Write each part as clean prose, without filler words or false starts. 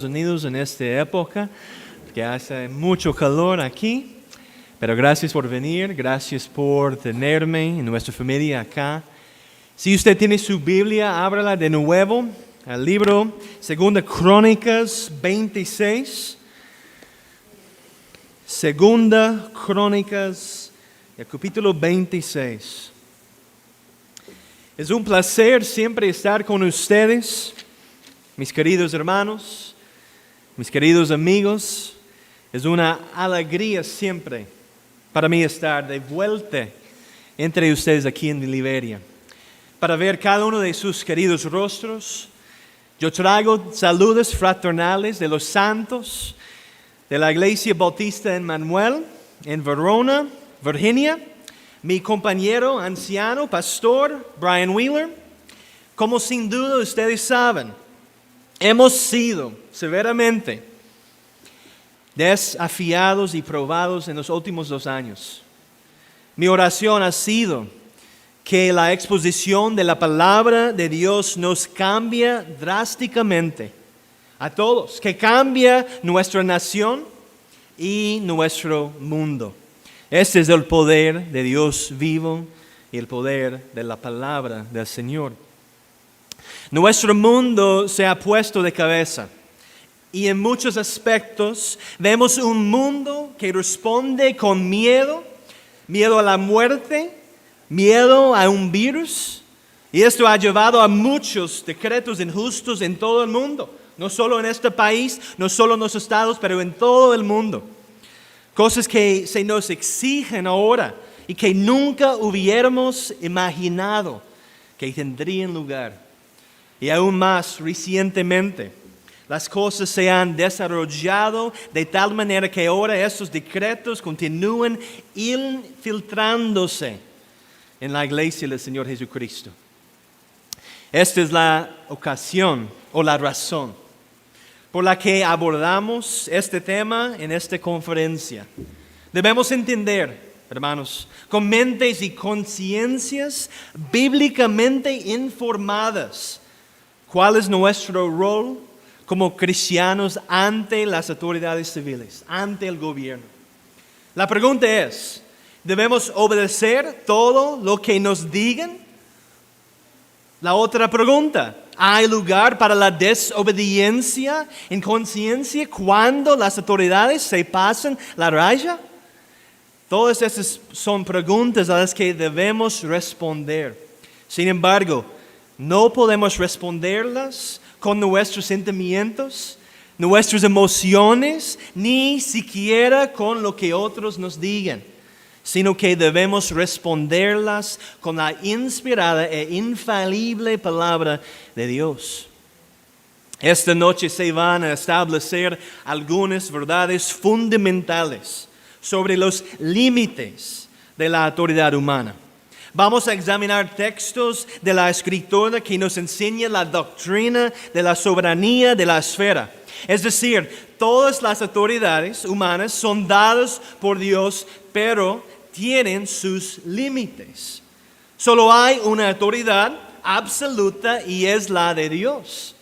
Unidos en esta época, que hace mucho calor aquí, pero gracias por venir, gracias por tenerme en nuestra familia acá. Si usted tiene su Biblia, ábrala de nuevo al libro 2 Crónicas 26. 2 Crónicas, el capítulo 26. Es un placer siempre estar con ustedes, mis queridos hermanos. Mis queridos amigos, es una alegría siempre para mí estar de vuelta entre ustedes aquí en Liberia. Para ver cada uno de sus queridos rostros, yo traigo saludos fraternales de los santos de la Iglesia Bautista en Manuel, en Verona, Virginia, mi compañero anciano, pastor Brian Wheeler. Como sin duda ustedes saben, hemos sido severamente desafiados y probados en los últimos 2 años. Mi oración ha sido que la exposición de la palabra de Dios nos cambie drásticamente a todos, que cambie nuestra nación y nuestro mundo. Este es el poder de Dios vivo y el poder de la palabra del Señor. Nuestro mundo se ha puesto de cabeza y en muchos aspectos vemos un mundo que responde con miedo a la muerte, miedo a un virus, y esto ha llevado a muchos decretos injustos en todo el mundo, no solo en este país, no solo en los estados, pero en todo el mundo. Cosas que se nos exigen ahora y que nunca hubiéramos imaginado que tendrían lugar. Y aún más recientemente, las cosas se han desarrollado de tal manera que ahora estos decretos continúan infiltrándose en la iglesia del Señor Jesucristo. Esta es la ocasión o la razón por la que abordamos este tema en esta conferencia. Debemos entender, hermanos, con mentes y conciencias bíblicamente informadas, ¿cuál es nuestro rol como cristianos ante las autoridades civiles, ante el gobierno? La pregunta es, ¿debemos obedecer todo lo que nos digan? La otra pregunta, ¿hay lugar para la desobediencia en conciencia cuando las autoridades se pasan la raya? Todas estas son preguntas a las que debemos responder. Sin embargo, no podemos responderlas con nuestros sentimientos, nuestras emociones, ni siquiera con lo que otros nos digan, sino que debemos responderlas con la inspirada e infalible palabra de Dios. Esta noche se van a establecer algunas verdades fundamentales sobre los límites de la autoridad humana. Vamos a examinar textos de la Escritura que nos enseñan la doctrina de la soberanía de la esfera. Es decir, todas las autoridades humanas son dadas por Dios, pero tienen sus límites. Solo hay una autoridad absoluta y es la de Dios.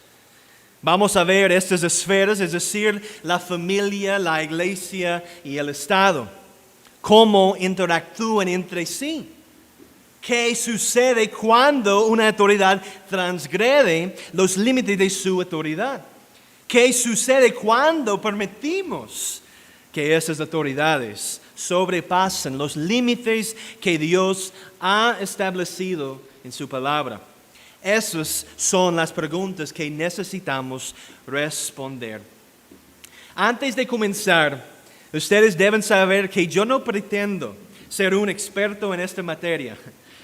Vamos a ver estas esferas, es decir, la familia, la iglesia y el Estado. Cómo interactúan entre sí. ¿Qué sucede cuando una autoridad transgrede los límites de su autoridad? ¿Qué sucede cuando permitimos que esas autoridades sobrepasen los límites que Dios ha establecido en su palabra? Esas son las preguntas que necesitamos responder. Antes de comenzar, ustedes deben saber que yo no pretendo ser un experto en esta materia.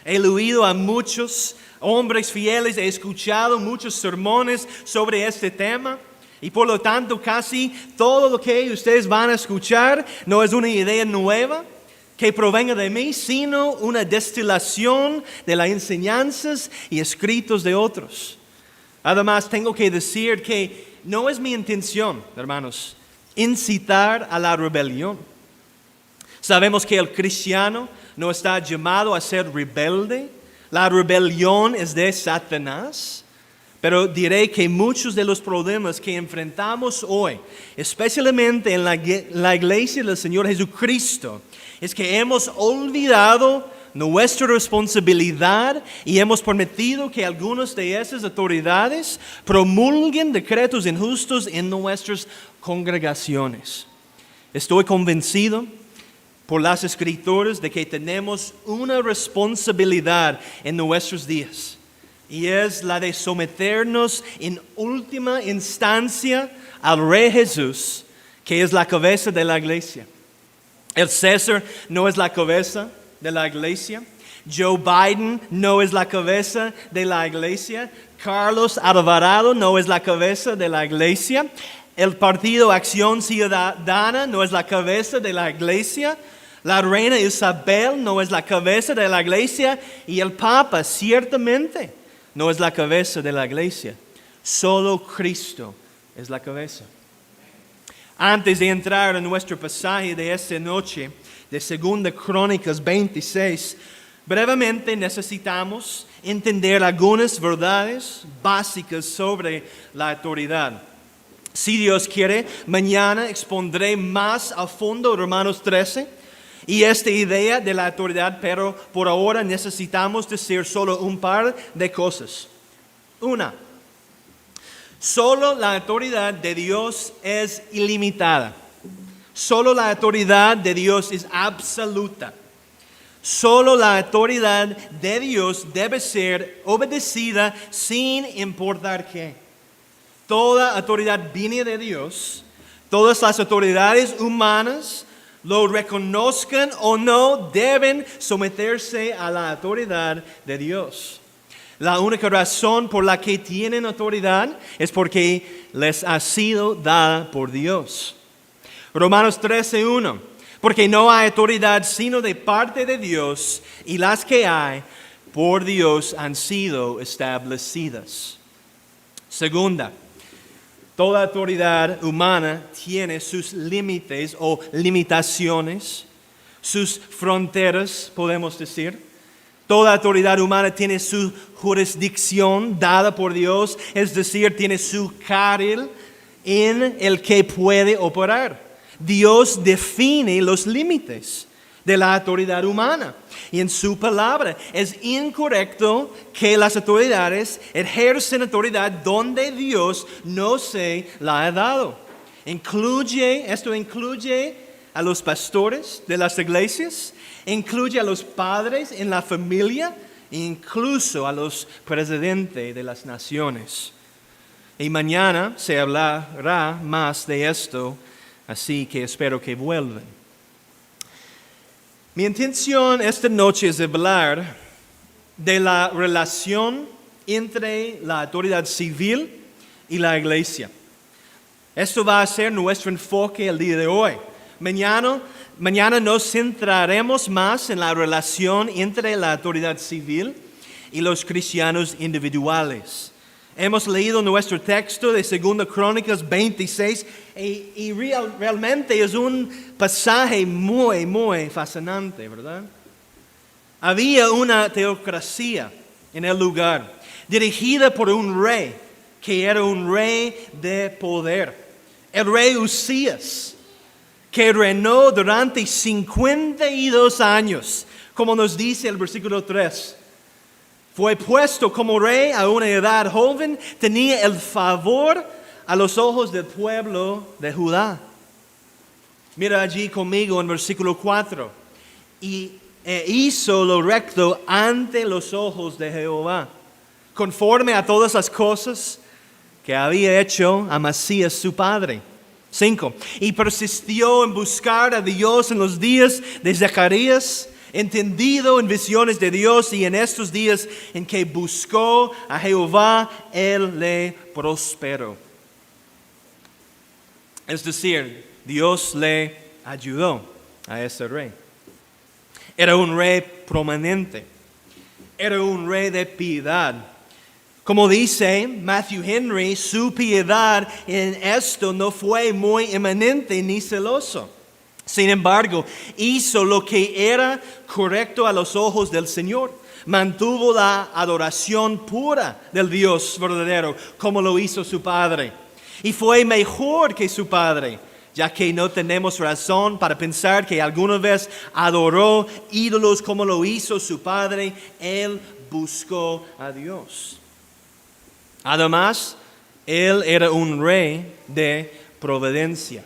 He oído a muchos hombres fieles, he escuchado muchos sermones sobre este tema y por lo tanto casi todo lo que ustedes van a escuchar no es una idea nueva que provenga de mí, sino una destilación de las enseñanzas y escritos de otros. Además, tengo que decir que no es mi intención, hermanos, incitar a la rebelión. Sabemos que el cristiano no está llamado a ser rebelde. La rebelión es de Satanás. Pero diré que muchos de los problemas que enfrentamos hoy, especialmente en la iglesia del Señor Jesucristo, es que hemos olvidado nuestra responsabilidad y hemos permitido que algunas de esas autoridades promulguen decretos injustos en nuestras congregaciones. Estoy convencido por las Escrituras de que tenemos una responsabilidad en nuestros días, y es la de someternos en última instancia al Rey Jesús, que es la cabeza de la iglesia. El César no es la cabeza de la iglesia. Joe Biden no es la cabeza de la iglesia. Carlos Alvarado no es la cabeza de la iglesia. El partido Acción Ciudadana no es la cabeza de la iglesia. La reina Isabel no es la cabeza de la iglesia. Y el Papa ciertamente no es la cabeza de la iglesia. Solo Cristo es la cabeza. Antes de entrar en nuestro pasaje de esta noche, de 2 Crónicas 26, brevemente necesitamos entender algunas verdades básicas sobre la autoridad. Si Dios quiere, mañana expondré más a fondo Romanos 13 y esta idea de la autoridad, pero por ahora necesitamos decir solo un par de cosas. Una, solo la autoridad de Dios es ilimitada. Solo la autoridad de Dios es absoluta. Solo la autoridad de Dios debe ser obedecida sin importar qué. Toda autoridad viene de Dios. Todas las autoridades humanas, lo reconozcan o no, deben someterse a la autoridad de Dios. La única razón por la que tienen autoridad es porque les ha sido dada por Dios. Romanos 13:1, porque no hay autoridad sino de parte de Dios, y las que hay por Dios han sido establecidas. Segunda, toda autoridad humana tiene sus límites o limitaciones, sus fronteras, podemos decir. Toda autoridad humana tiene su jurisdicción dada por Dios, es decir, tiene su carril en el que puede operar. Dios define los límites de la autoridad humana y en su palabra es incorrecto que las autoridades ejercen autoridad donde Dios no se la ha dado. Esto incluye a los pastores de las iglesias, incluye a los padres en la familia, incluso a los presidentes de las naciones. Y mañana se hablará más de esto, así que espero que vuelvan. Mi intención esta noche es hablar de la relación entre la autoridad civil y la iglesia. Esto va a ser nuestro enfoque el día de hoy. Mañana nos centraremos más en la relación entre la autoridad civil y los cristianos individuales. Hemos leído nuestro texto de 2 Crónicas 26 y realmente es un pasaje muy, muy fascinante, ¿verdad? Había una teocracia en el lugar, dirigida por un rey, que era un rey de poder. El rey Usías, que reinó durante 52 años, como nos dice el versículo 3. Fue puesto como rey a una edad joven, tenía el favor a los ojos del pueblo de Judá. Mira allí conmigo en versículo 4. E hizo lo recto ante los ojos de Jehová, conforme a todas las cosas que había hecho Amasías su padre. 5. Y persistió en buscar a Dios en los días de Zacarías, entendido en visiones de Dios, y en estos días en que buscó a Jehová, Él le prosperó. Es decir, Dios le ayudó a ese rey. Era un rey prominente, era un rey de piedad. Como dice Matthew Henry, su piedad en esto no fue muy eminente ni celoso. Sin embargo, hizo lo que era correcto a los ojos del Señor, mantuvo la adoración pura del Dios verdadero, como lo hizo su padre. Y fue mejor que su padre, ya que no tenemos razón para pensar que alguna vez adoró ídolos como lo hizo su padre. Él buscó a Dios. Además, él era un rey de providencia.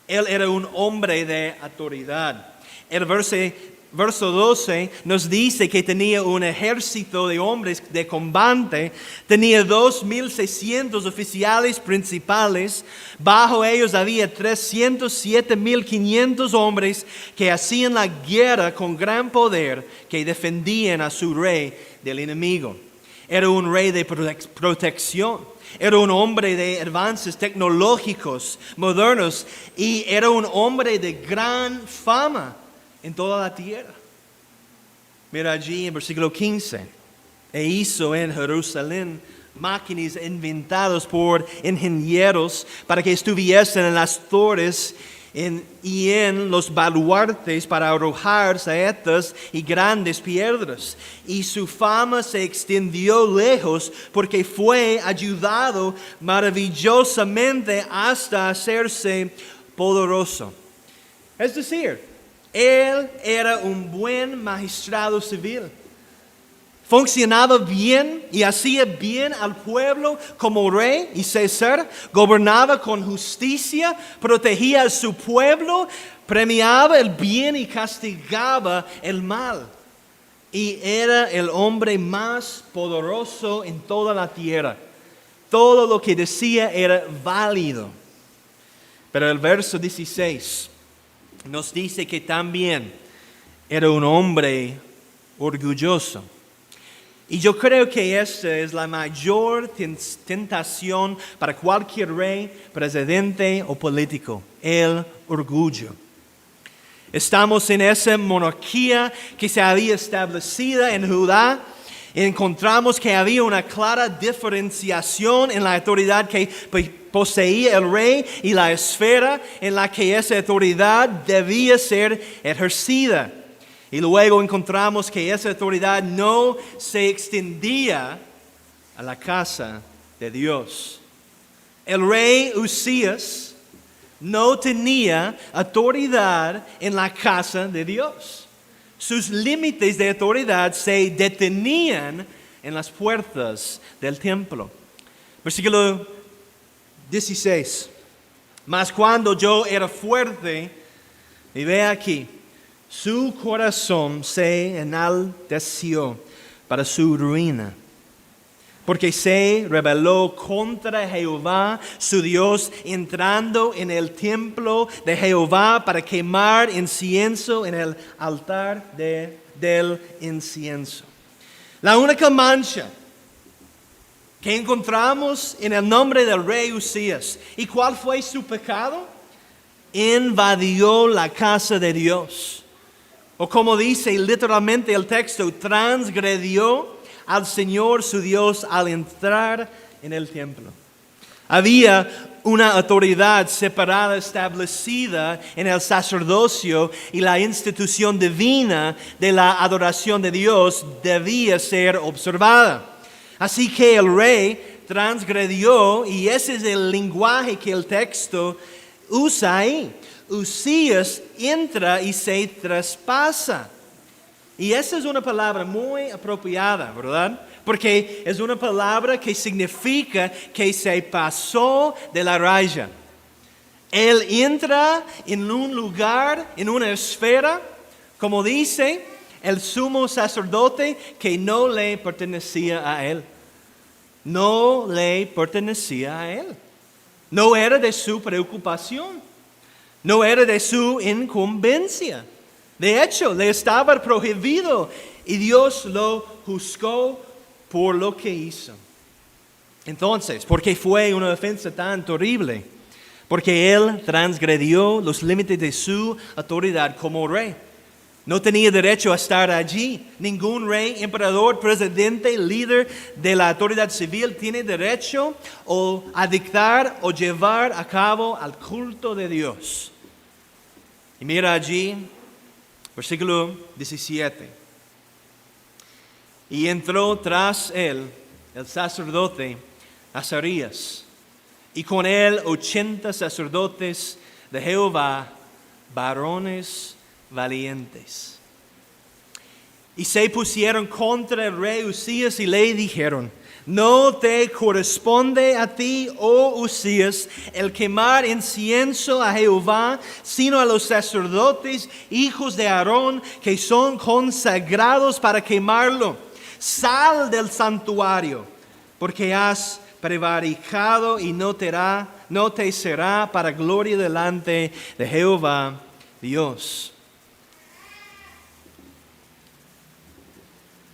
Él era un hombre de autoridad. El verso 12 nos dice que tenía un ejército de hombres de combate, tenía 2,600 oficiales principales, bajo ellos había 307,500 hombres que hacían la guerra con gran poder, que defendían a su rey del enemigo. Era un rey de protección. Era un hombre de avances tecnológicos modernos y era un hombre de gran fama en toda la tierra. Mira allí en versículo 15. E hizo en Jerusalén máquinas inventadas por ingenieros para que estuviesen en las torres y en los baluartes para arrojar saetas y grandes piedras. Y su fama se extendió lejos porque fue ayudado maravillosamente hasta hacerse poderoso. Es decir, él era un buen magistrado civil. Funcionaba bien y hacía bien al pueblo como rey y César, gobernaba con justicia, protegía a su pueblo, premiaba el bien y castigaba el mal. Y era el hombre más poderoso en toda la tierra. Todo lo que decía era válido. Pero el verso 16 nos dice que también era un hombre orgulloso. Y yo creo que esta es la mayor tentación para cualquier rey, presidente o político, el orgullo. Estamos en esa monarquía que se había establecido en Judá. Encontramos que había una clara diferenciación en la autoridad que poseía el rey y la esfera en la que esa autoridad debía ser ejercida. Y luego encontramos que esa autoridad no se extendía a la casa de Dios. El rey Usías no tenía autoridad en la casa de Dios. Sus límites de autoridad se detenían en las puertas del templo. Versículo 16. Mas cuando yo era fuerte, y ve aquí, su corazón se enalteció para su ruina, porque se rebeló contra Jehová, su Dios, entrando en el templo de Jehová para quemar incienso en el altar del incienso. La única mancha que encontramos en el nombre del rey Usías. ¿Y cuál fue su pecado? Invadió la casa de Dios. O como dice literalmente el texto, transgredió al Señor su Dios al entrar en el templo. Había una autoridad separada establecida en el sacerdocio y la institución divina de la adoración de Dios debía ser observada. Así que el rey transgredió y ese es el lenguaje que el texto usa ahí. Usías entra y se traspasa. Y esa es una palabra muy apropiada, ¿verdad? Porque es una palabra que significa que se pasó de la raya. Él entra en un lugar, en una esfera, como dice el sumo sacerdote, que no le pertenecía a él. No le pertenecía a él. No era de su preocupación. No era de su incumbencia. De hecho, le estaba prohibido y Dios lo juzgó por lo que hizo. Entonces, ¿por qué fue una ofensa tan terrible? Porque él transgredió los límites de su autoridad como rey. No tenía derecho a estar allí. Ningún rey, emperador, presidente, líder de la autoridad civil tiene derecho a dictar o llevar a cabo al culto de Dios. Y mira allí, versículo 17. Y entró tras él el sacerdote Azarías, y con él 80 sacerdotes de Jehová, varones valientes. Y se pusieron contra el rey Usías y le dijeron: no te corresponde a ti, oh Usías, el quemar incienso a Jehová, sino a los sacerdotes, hijos de Aarón, que son consagrados para quemarlo. Sal del santuario, porque has prevaricado y no te será para gloria delante de Jehová Dios.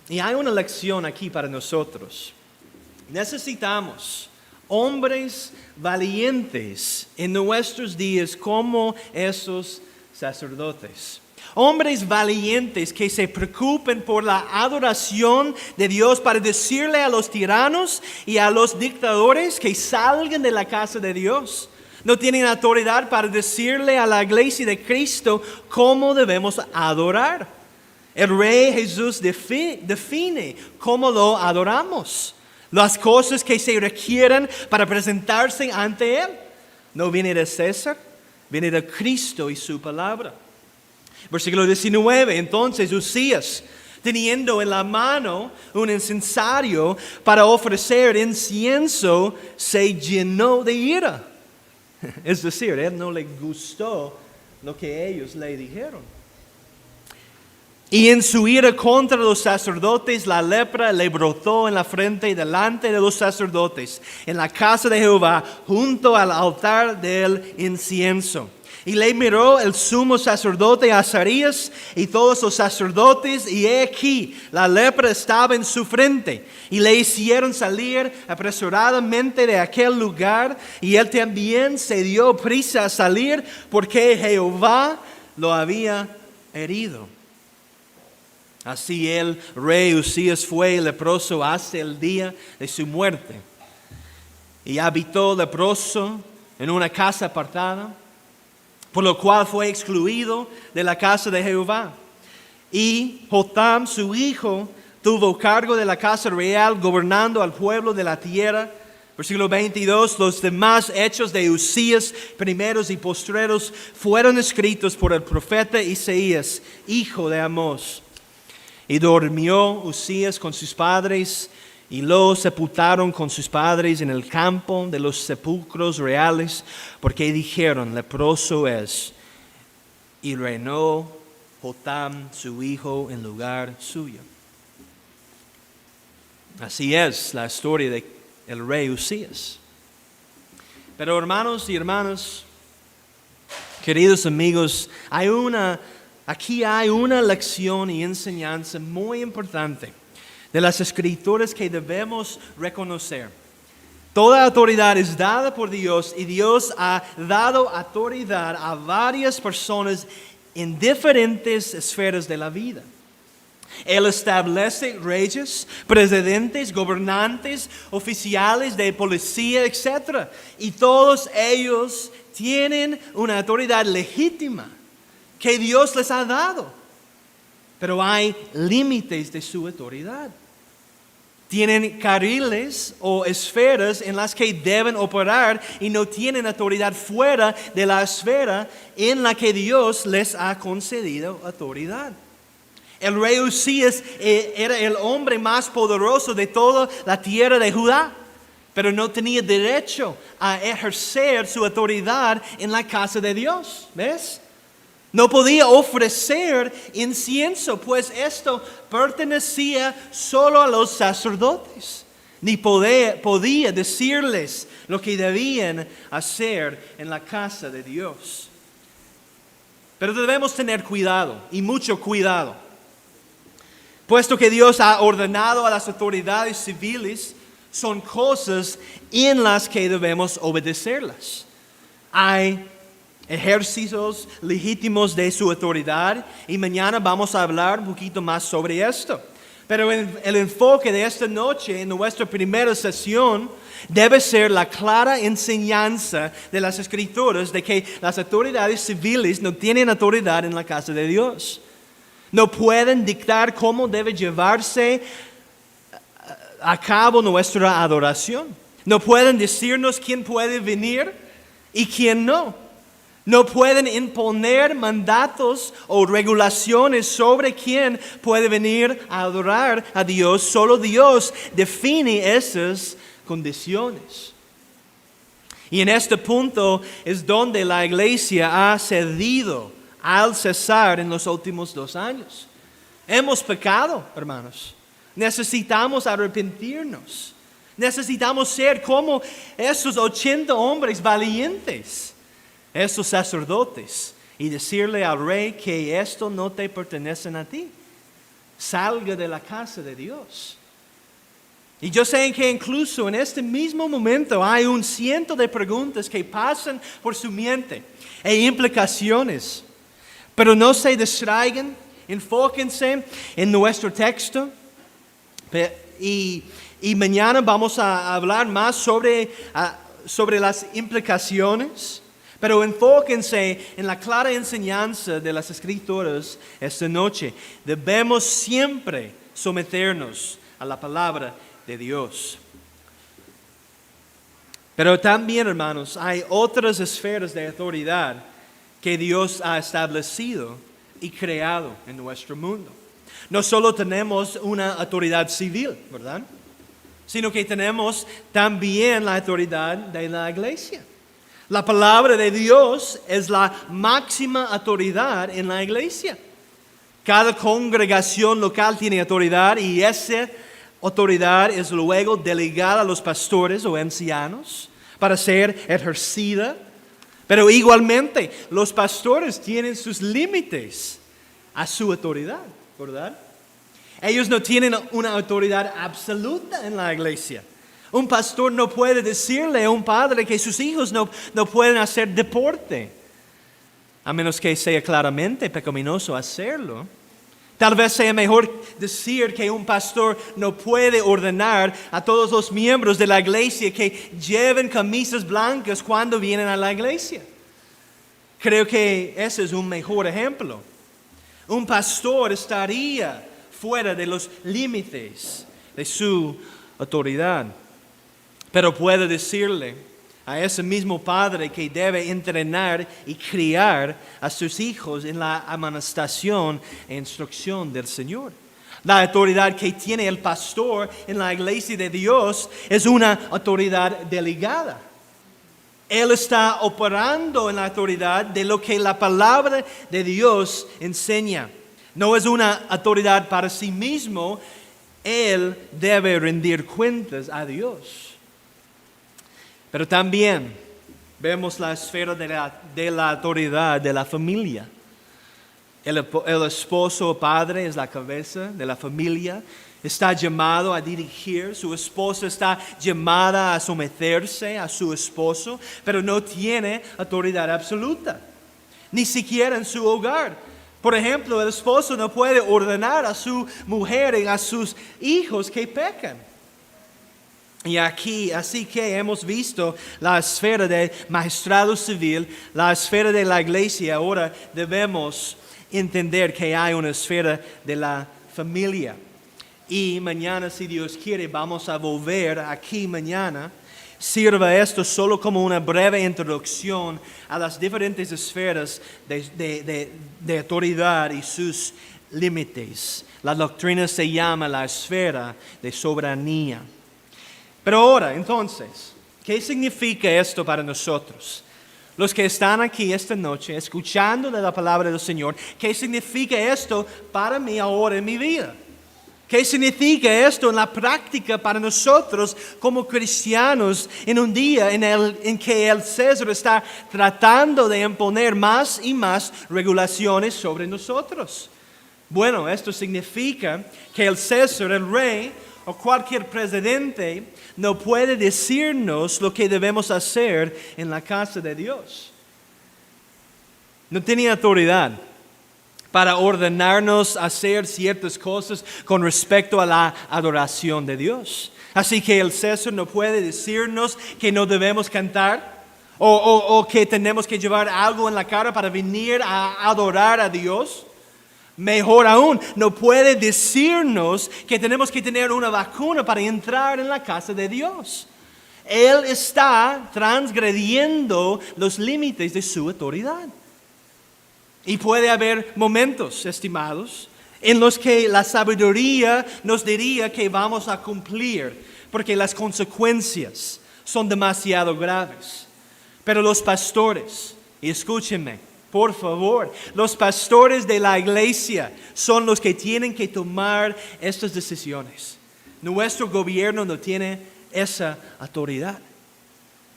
Y hay una lección aquí para nosotros. Necesitamos hombres valientes en nuestros días como esos sacerdotes. Hombres valientes que se preocupen por la adoración de Dios para decirle a los tiranos y a los dictadores que salgan de la casa de Dios. No tienen autoridad para decirle a la iglesia de Cristo cómo debemos adorar. El Rey Jesús define cómo lo adoramos. Las cosas que se requieren para presentarse ante Él. No viene de César, viene de Cristo y su palabra. Versículo 19, entonces Usías, teniendo en la mano un incensario para ofrecer incienso, se llenó de ira. Es decir, él no le gustó lo que ellos le dijeron. Y en su ira contra los sacerdotes, la lepra le brotó en la frente delante de los sacerdotes, en la casa de Jehová, junto al altar del incienso. Y le miró el sumo sacerdote Azarías y todos los sacerdotes, y he aquí, la lepra estaba en su frente. Y le hicieron salir apresuradamente de aquel lugar, y él también se dio prisa a salir, porque Jehová lo había herido. Así el rey Usías fue leproso hasta el día de su muerte. Y habitó leproso en una casa apartada, por lo cual fue excluido de la casa de Jehová. Y Jotam, su hijo, tuvo cargo de la casa real, gobernando al pueblo de la tierra. Versículo 22, los demás hechos de Usías, primeros y postreros, fueron escritos por el profeta Isaías, hijo de Amós. Y durmió Usías con sus padres, y lo sepultaron con sus padres en el campo de los sepulcros reales, porque dijeron: leproso es. Y reinó Jotam, su hijo, en lugar suyo. Así es la historia del rey Usías. Pero hermanos y hermanas, queridos amigos, aquí hay una lección y enseñanza muy importante de las Escrituras que debemos reconocer. Toda autoridad es dada por Dios, y Dios ha dado autoridad a varias personas en diferentes esferas de la vida. Él establece reyes, presidentes, gobernantes, oficiales de policía, etc. Y todos ellos tienen una autoridad legítima que Dios les ha dado. Pero hay límites de su autoridad. Tienen carriles o esferas en las que deben operar, y no tienen autoridad fuera de la esfera en la que Dios les ha concedido autoridad. El rey Usías era el hombre más poderoso de toda la tierra de Judá, pero no tenía derecho a ejercer su autoridad en la casa de Dios. ¿Ves? No podía ofrecer incienso, pues esto pertenecía solo a los sacerdotes. Ni podía decirles lo que debían hacer en la casa de Dios. Pero debemos tener cuidado, y mucho cuidado, puesto que Dios ha ordenado a las autoridades civiles, son cosas en las que debemos obedecerlas. Hay ejércitos legítimos de su autoridad, y mañana vamos a hablar un poquito más sobre esto. Pero el enfoque de esta noche en nuestra primera sesión debe ser la clara enseñanza de las Escrituras de que las autoridades civiles no tienen autoridad en la casa de Dios. No pueden dictar cómo debe llevarse a cabo nuestra adoración. No pueden decirnos quién puede venir y quién no. No pueden imponer mandatos o regulaciones sobre quién puede venir a adorar a Dios. Solo Dios define esas condiciones. Y en este punto es donde la iglesia ha cedido al cesar en los últimos 2 años. Hemos pecado, hermanos. Necesitamos arrepentirnos. Necesitamos ser como esos 80 hombres valientes, esos sacerdotes, y decirle al rey que esto no te pertenece a ti. Salga de la casa de Dios. Y yo sé que incluso en este mismo momento hay un ciento de preguntas que pasan por su mente e implicaciones. Pero no se distraigan, enfóquense en nuestro texto. Y mañana vamos a hablar más sobre las implicaciones. Pero enfóquense en la clara enseñanza de las Escrituras esta noche. Debemos siempre someternos a la palabra de Dios. Pero también, hermanos, hay otras esferas de autoridad que Dios ha establecido y creado en nuestro mundo. No solo tenemos una autoridad civil, ¿verdad? Sino que tenemos también la autoridad de la iglesia. La palabra de Dios es la máxima autoridad en la iglesia. Cada congregación local tiene autoridad y esa autoridad es luego delegada a los pastores o ancianos para ser ejercida. Pero igualmente los pastores tienen sus límites a su autoridad, ¿verdad? Ellos no tienen una autoridad absoluta en la iglesia. Un pastor no puede decirle a un padre que sus hijos no pueden hacer deporte, a menos que sea claramente pecaminoso hacerlo. Tal vez sea mejor decir que un pastor no puede ordenar a todos los miembros de la iglesia que lleven camisas blancas cuando vienen a la iglesia. Creo que ese es un mejor ejemplo. Un pastor estaría fuera de los límites de su autoridad. Pero puede decirle a ese mismo padre que debe entrenar y criar a sus hijos en la amonestación e instrucción del Señor. La autoridad que tiene el pastor en la iglesia de Dios es una autoridad delegada. Él está operando en la autoridad de lo que la palabra de Dios enseña. No es una autoridad para sí mismo. Él debe rendir cuentas a Dios. Pero también vemos la esfera de la autoridad de la familia. El esposo o padre es la cabeza de la familia. Está llamado a dirigir. Su esposa está llamada a someterse a su esposo, pero no tiene autoridad absoluta, ni siquiera en su hogar. Por ejemplo, el esposo no puede ordenar a su mujer y a sus hijos que pecan. Y aquí, así que hemos visto la esfera del magistrado civil, la esfera de la iglesia. Ahora debemos entender que hay una esfera de la familia. Y mañana, si Dios quiere, vamos a volver aquí mañana. Sirva esto solo como una breve introducción a las diferentes esferas de autoridad y sus límites. La doctrina se llama la esfera de soberanía. Pero ahora, entonces, ¿qué significa esto para nosotros? Los que están aquí esta noche escuchando de la palabra del Señor, ¿qué significa esto para mí ahora en mi vida? ¿Qué significa esto en la práctica para nosotros como cristianos en un día en que el César está tratando de imponer más y más regulaciones sobre nosotros? Bueno, esto significa que el César, el rey o cualquier presidente no puede decirnos lo que debemos hacer en la casa de Dios. No tenía autoridad para ordenarnos hacer ciertas cosas con respecto a la adoración de Dios. Así que el César no puede decirnos que no debemos cantar o que tenemos que llevar algo en la cara para venir a adorar a Dios. Mejor aún, no puede decirnos que tenemos que tener una vacuna para entrar en la casa de Dios. Él está transgrediendo los límites de su autoridad. Y puede haber momentos, estimados, en los que la sabiduría nos diría que vamos a cumplir, porque las consecuencias son demasiado graves. Pero los pastores, y escúchenme, por favor, los pastores de la iglesia son los que tienen que tomar estas decisiones. Nuestro gobierno no tiene esa autoridad.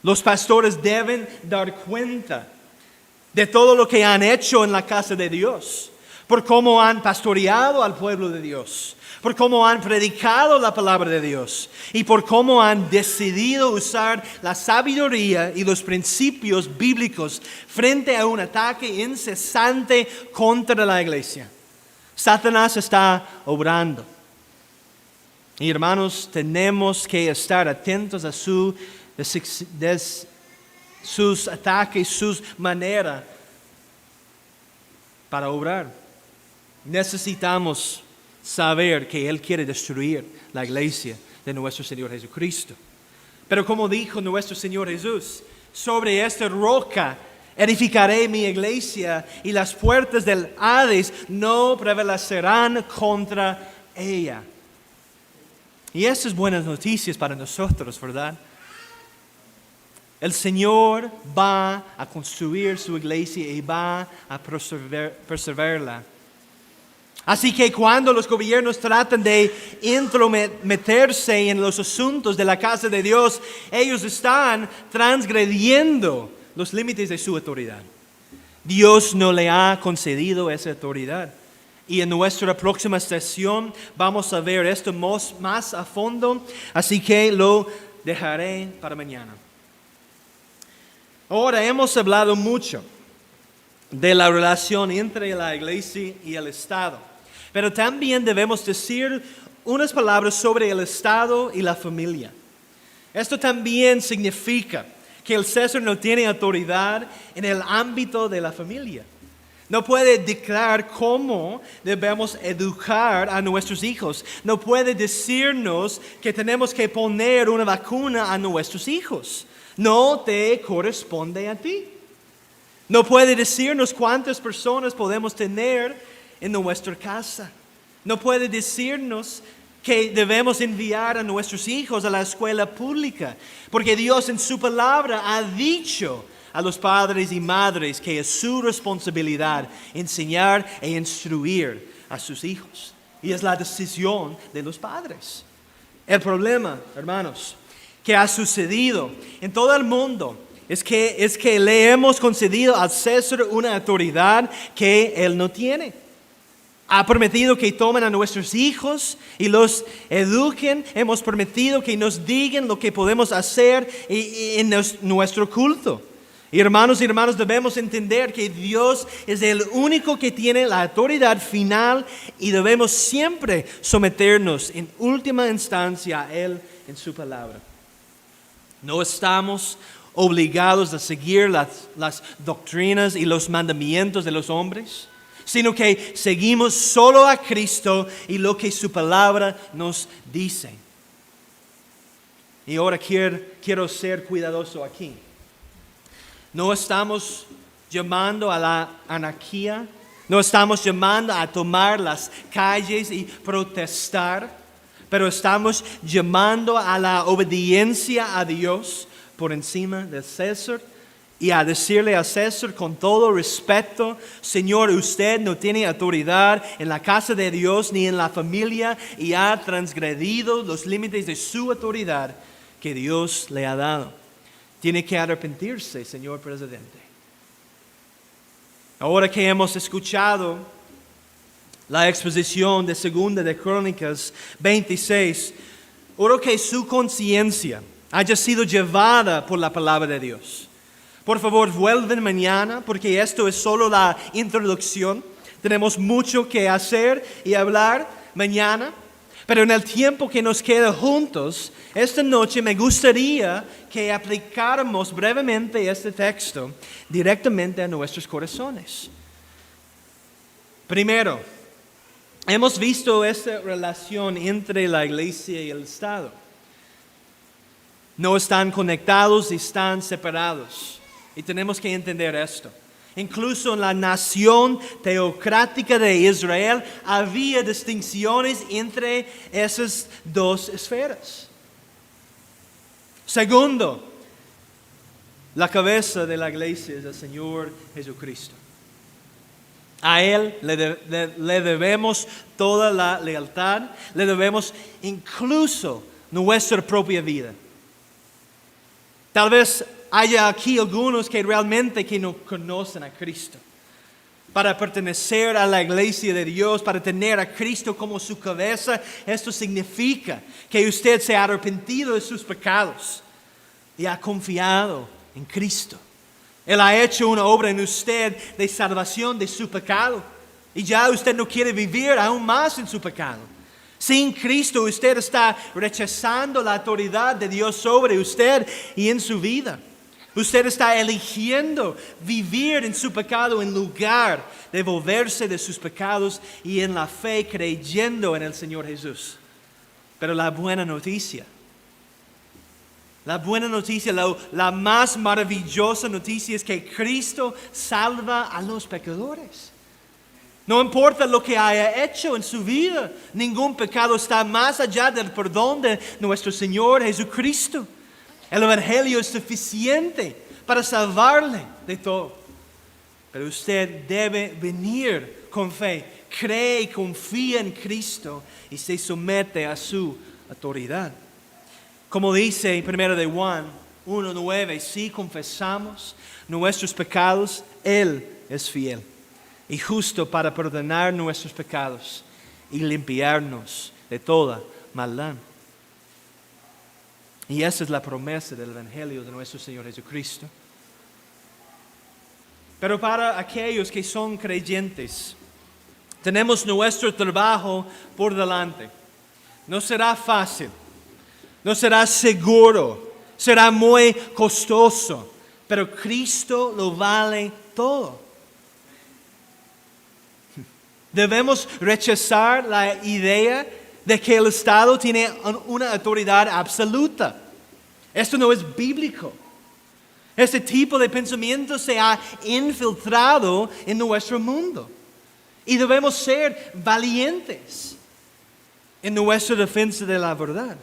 Los pastores deben dar cuenta de todo lo que han hecho en la casa de Dios, por cómo han pastoreado al pueblo de Dios, por cómo han predicado la palabra de Dios y por cómo han decidido usar la sabiduría y los principios bíblicos frente a un ataque incesante contra la iglesia. Satanás está obrando. Y hermanos, tenemos que estar atentos a sus ataques, sus maneras para obrar. Necesitamos saber que Él quiere destruir la iglesia de nuestro Señor Jesucristo. Pero como dijo nuestro Señor Jesús, sobre esta roca edificaré mi iglesia y las puertas del Hades no prevalecerán contra ella. Y estas es buenas noticias para nosotros, ¿verdad? El Señor va a construir su iglesia y va a preservarla. Así que cuando los gobiernos tratan de intrometerse en los asuntos de la casa de Dios, ellos están transgrediendo los límites de su autoridad. Dios no le ha concedido esa autoridad. Y en nuestra próxima sesión vamos a ver esto más a fondo, así que lo dejaré para mañana. Ahora hemos hablado mucho de la relación entre la iglesia y el Estado, pero también debemos decir unas palabras sobre el Estado y la familia. Esto también significa que el César no tiene autoridad en el ámbito de la familia. No puede dictar cómo debemos educar a nuestros hijos. No puede decirnos que tenemos que poner una vacuna a nuestros hijos. No te corresponde a ti. No puede decirnos cuántas personas podemos tener en nuestra casa. No puede decirnos que debemos enviar a nuestros hijos a la escuela pública, porque Dios en su palabra ha dicho a los padres y madres que es su responsabilidad enseñar e instruir a sus hijos. Y es la decisión de los padres. El problema, hermanos, que ha sucedido en todo el mundo es que le hemos concedido al César una autoridad que él no tiene. Ha prometido que tomen a nuestros hijos y los eduquen. Hemos prometido que nos digan lo que podemos hacer en nuestro culto. Y hermanos y hermanas, debemos entender que Dios es el único que tiene la autoridad final y debemos siempre someternos en última instancia a Él en su palabra. No estamos obligados a seguir las doctrinas y los mandamientos de los hombres, sino que seguimos solo a Cristo y lo que su palabra nos dice. Y ahora quiero ser cuidadoso aquí. No estamos llamando a la anarquía, no estamos llamando a tomar las calles y protestar, pero estamos llamando a la obediencia a Dios por encima del César y a decirle al César con todo respeto: Señor, usted no tiene autoridad en la casa de Dios ni en la familia y ha transgredido los límites de su autoridad que Dios le ha dado. Tiene que arrepentirse, señor presidente. Ahora que hemos escuchado la exposición de Segunda de Crónicas 26, oro que su conciencia haya sido llevada por la palabra de Dios. Por favor, vuelven mañana, porque esto es solo la introducción. Tenemos mucho que hacer y hablar mañana. Pero en el tiempo que nos queda juntos, esta noche me gustaría que aplicáramos brevemente este texto directamente a nuestros corazones. Primero, Hemos visto esta relación entre la iglesia y el Estado. No están conectados, están separados. Y tenemos que entender esto. Incluso en la nación teocrática de Israel había distinciones entre esas dos esferas. Segundo, la cabeza de la iglesia es el Señor Jesucristo. A Él le debemos toda la lealtad, le debemos incluso nuestra propia vida. Tal vez haya aquí algunos que realmente no conocen a Cristo. Para pertenecer a la iglesia de Dios, para tener a Cristo como su cabeza, esto significa que usted se ha arrepentido de sus pecados y ha confiado en Cristo. Él ha hecho una obra en usted de salvación de su pecado. Y ya usted no quiere vivir aún más en su pecado. Sin Cristo usted está rechazando la autoridad de Dios sobre usted y en su vida. Usted está eligiendo vivir en su pecado en lugar de volverse de sus pecados y en la fe creyendo en el Señor Jesús. Pero la buena noticia, la más maravillosa noticia es que Cristo salva a los pecadores. No importa lo que haya hecho en su vida, ningún pecado está más allá del perdón de nuestro Señor Jesucristo. El Evangelio es suficiente para salvarle de todo. Pero usted debe venir con fe, cree y confía en Cristo y se somete a su autoridad. Como dice en 1 de Juan 1:9, si confesamos nuestros pecados, Él es fiel y justo para perdonar nuestros pecados y limpiarnos de toda maldad. Y esa es la promesa del Evangelio de nuestro Señor Jesucristo. Pero para aquellos que son creyentes, tenemos nuestro trabajo por delante. No será fácil. No será seguro, será muy costoso, pero Cristo lo vale todo. Debemos rechazar la idea de que el Estado tiene una autoridad absoluta. Esto no es bíblico. Este tipo de pensamiento se ha infiltrado en nuestro mundo. Y debemos ser valientes en nuestra defensa de la verdad.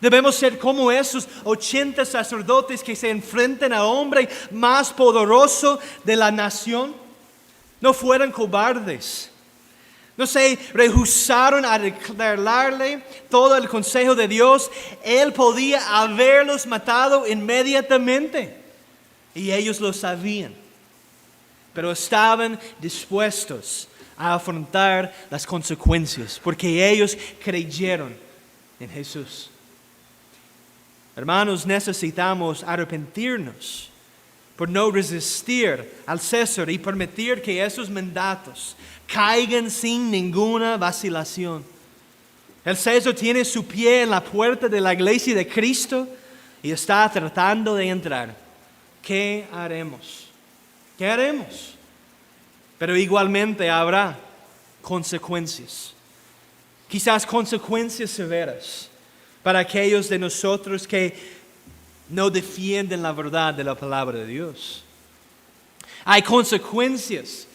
Debemos ser como esos 80 sacerdotes que se enfrentan al hombre más poderoso de la nación. No fueron cobardes. No se rehusaron a declararle todo el consejo de Dios. Él podía haberlos matado inmediatamente. Y ellos lo sabían. Pero estaban dispuestos a afrontar las consecuencias porque ellos creyeron en Jesús. Hermanos, necesitamos arrepentirnos por no resistir al César y permitir que esos mandatos caigan sin ninguna vacilación. El César tiene su pie en la puerta de la iglesia de Cristo y está tratando de entrar. ¿Qué haremos? ¿Qué haremos? Pero igualmente habrá consecuencias. Quizás consecuencias severas para aquellos de nosotros que no defienden la verdad de la palabra de Dios. Hay consecuencias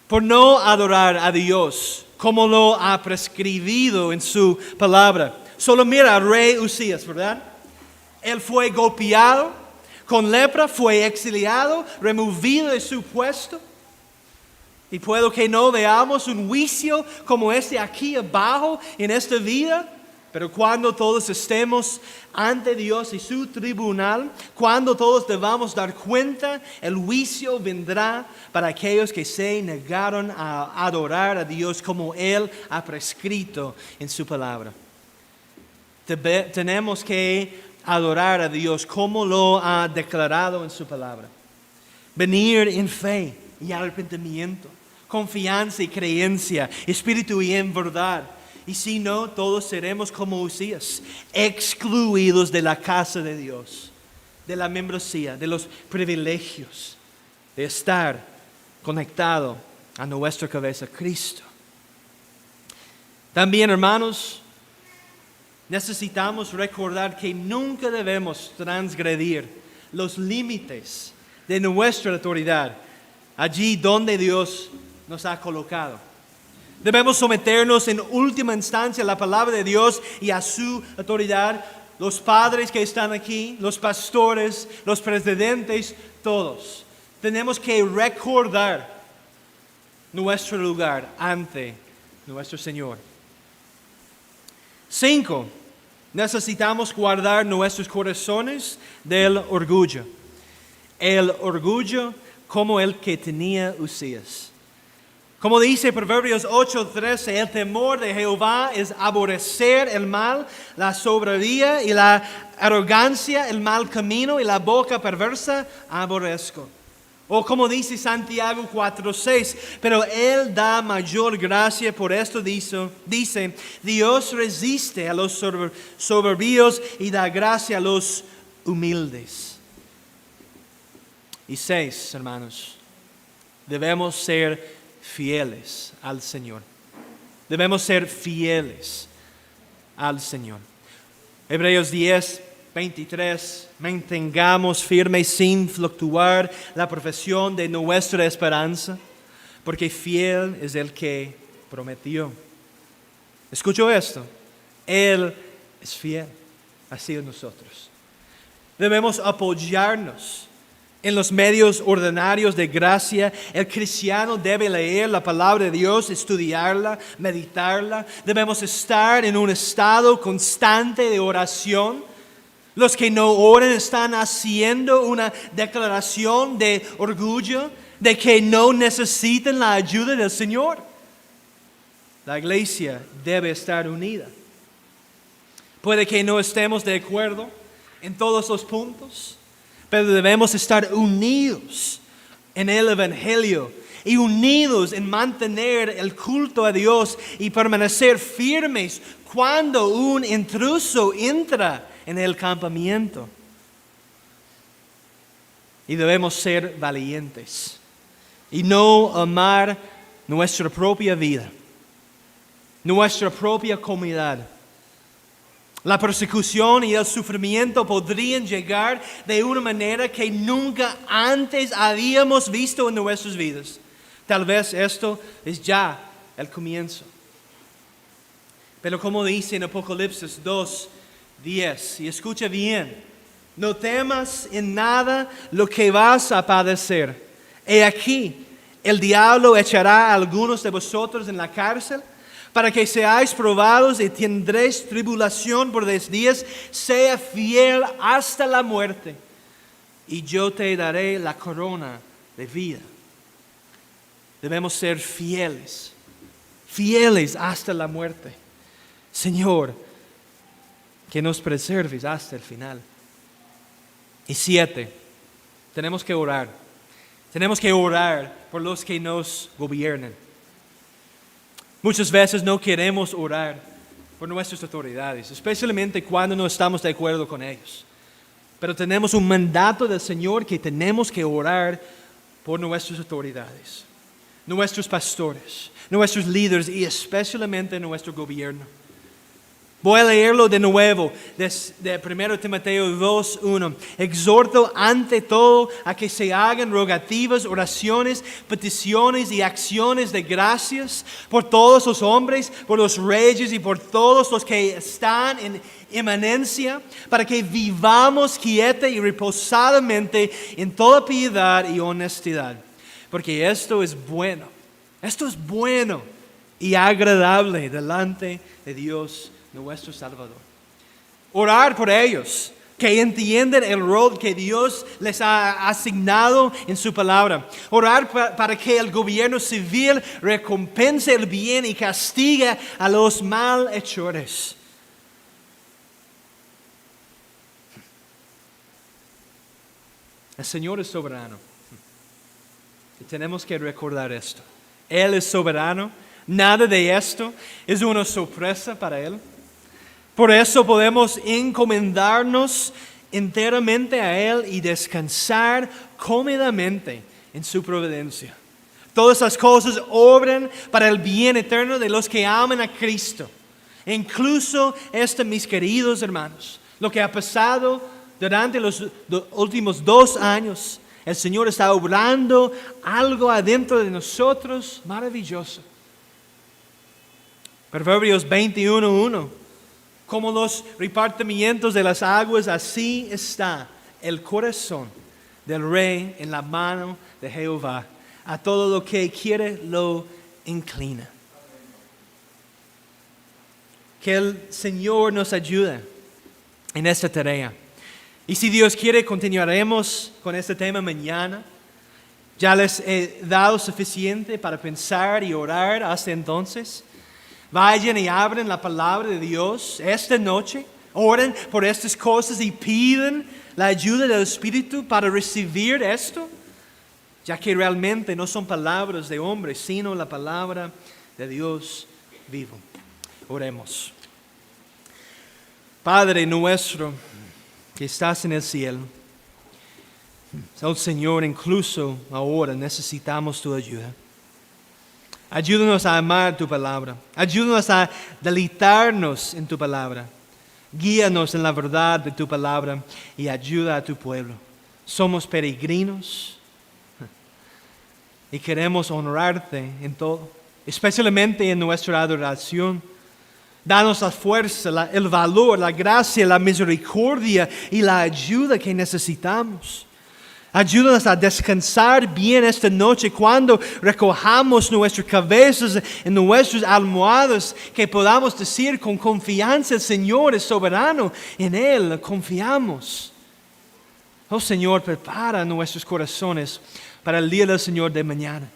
por no adorar a Dios como lo ha prescribido en su palabra. Solo mira al rey Usías, ¿verdad? Él fue golpeado con lepra, fue exiliado, removido de su puesto. Y puedo que no veamos un juicio como este aquí abajo en esta vida. Pero cuando todos estemos ante Dios y su tribunal, cuando todos debamos dar cuenta, el juicio vendrá para aquellos que se negaron a adorar a Dios como Él ha prescrito en su palabra. Tenemos que adorar a Dios como lo ha declarado en su palabra. Venir en fe y arrepentimiento, confianza y creencia, espíritu y en verdad. Y si no, todos seremos como Usías, excluidos de la casa de Dios, de la membresía, de los privilegios, de estar conectado a nuestra cabeza, Cristo. También, hermanos, necesitamos recordar que nunca debemos transgredir los límites de nuestra autoridad allí donde Dios nos ha colocado. Debemos someternos en última instancia a la palabra de Dios y a su autoridad. Los padres que están aquí, los pastores, los presidentes, todos. Tenemos que recordar nuestro lugar ante nuestro Señor. 5. Necesitamos guardar nuestros corazones del orgullo. El orgullo como el que tenía Usías. Como dice Proverbios 8:13, el temor de Jehová es aborrecer el mal, la soberbia y la arrogancia, el mal camino y la boca perversa aborrezco. O como dice Santiago 4:6, pero Él da mayor gracia, por esto dice, Dios resiste a los soberbios y da gracia a los humildes. Y 6, hermanos, debemos ser fieles al Señor. Debemos ser fieles al Señor. Hebreos 10:23, mantengamos firme sin fluctuar la profesión de nuestra esperanza, porque fiel es el que prometió. ¿Escuchó esto? Él es fiel, así nosotros. Debemos apoyarnos en los medios ordinarios de gracia. El cristiano debe leer la palabra de Dios, estudiarla, meditarla. Debemos estar en un estado constante de oración. Los que no oran están haciendo una declaración de orgullo, de que no necesitan la ayuda del Señor. La iglesia debe estar unida. Puede que no estemos de acuerdo en todos los puntos, pero debemos estar unidos en el Evangelio y unidos en mantener el culto a Dios y permanecer firmes cuando un intruso entra en el campamento. Y debemos ser valientes y no amar nuestra propia vida, nuestra propia comunidad. La persecución y el sufrimiento podrían llegar de una manera que nunca antes habíamos visto en nuestras vidas. Tal vez esto es ya el comienzo. Pero como dice en Apocalipsis 2:10, y escucha bien, no temas en nada lo que vas a padecer. He aquí, el diablo echará a algunos de vosotros en la cárcel, para que seáis probados y tendréis tribulación por 10 días, sea fiel hasta la muerte, y yo te daré la corona de vida. Debemos ser fieles, fieles hasta la muerte. Señor, que nos preserves hasta el final. Y 7, tenemos que orar. Tenemos que orar por los que nos gobiernan. Muchas veces no queremos orar por nuestras autoridades, especialmente cuando no estamos de acuerdo con ellos. Pero tenemos un mandato del Señor que tenemos que orar por nuestras autoridades, nuestros pastores, nuestros líderes y especialmente nuestro gobierno. Voy a leerlo de nuevo, de 1 Timoteo 2:1. Exhorto ante todo a que se hagan rogativas, oraciones, peticiones y acciones de gracias por todos los hombres, por los reyes y por todos los que están en emanencia, para que vivamos quieta y reposadamente en toda piedad y honestidad. Porque esto es bueno y agradable delante de Dios nuestro Salvador. Orar por ellos, que entienden el rol que Dios les ha asignado en su palabra. Orar para que el gobierno civil recompense el bien y castigue a los malhechores. El Señor es soberano. Y tenemos que recordar esto. Él es soberano. Nada de esto es una sorpresa para Él. Por eso podemos encomendarnos enteramente a Él y descansar cómodamente en su providencia. Todas las cosas obran para el bien eterno de los que aman a Cristo. Incluso mis queridos hermanos, lo que ha pasado durante los últimos 2 años, el Señor está obrando algo adentro de nosotros maravilloso. Proverbios 21:1. Como los repartimientos de las aguas, así está el corazón del rey en la mano de Jehová. A todo lo que quiere lo inclina. Que el Señor nos ayude en esta tarea. Y si Dios quiere, continuaremos con este tema mañana. Ya les he dado suficiente para pensar y orar hasta entonces. Vayan y abren la palabra de Dios esta noche. Oren por estas cosas y piden la ayuda del Espíritu para recibir esto. Ya que realmente no son palabras de hombres, sino la palabra de Dios vivo. Oremos. Padre nuestro que estás en el cielo, oh Señor, incluso ahora necesitamos tu ayuda. Ayúdanos a amar tu palabra. Ayúdanos a deleitarnos en tu palabra. Guíanos en la verdad de tu palabra y ayuda a tu pueblo. Somos peregrinos y queremos honrarte en todo, especialmente en nuestra adoración. Danos la fuerza, el valor, la gracia, la misericordia y la ayuda que necesitamos. Ayúdanos a descansar bien esta noche cuando recojamos nuestras cabezas en nuestras almohadas, que podamos decir con confianza: el Señor es soberano, en Él confiamos. Oh Señor, prepara nuestros corazones para el día del Señor de mañana.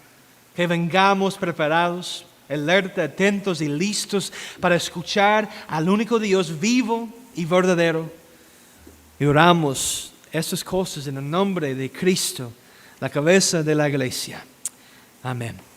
Que vengamos preparados, alerta, atentos y listos para escuchar al único Dios vivo y verdadero. Y oramos estas cosas en el nombre de Cristo, la cabeza de la iglesia. Amén.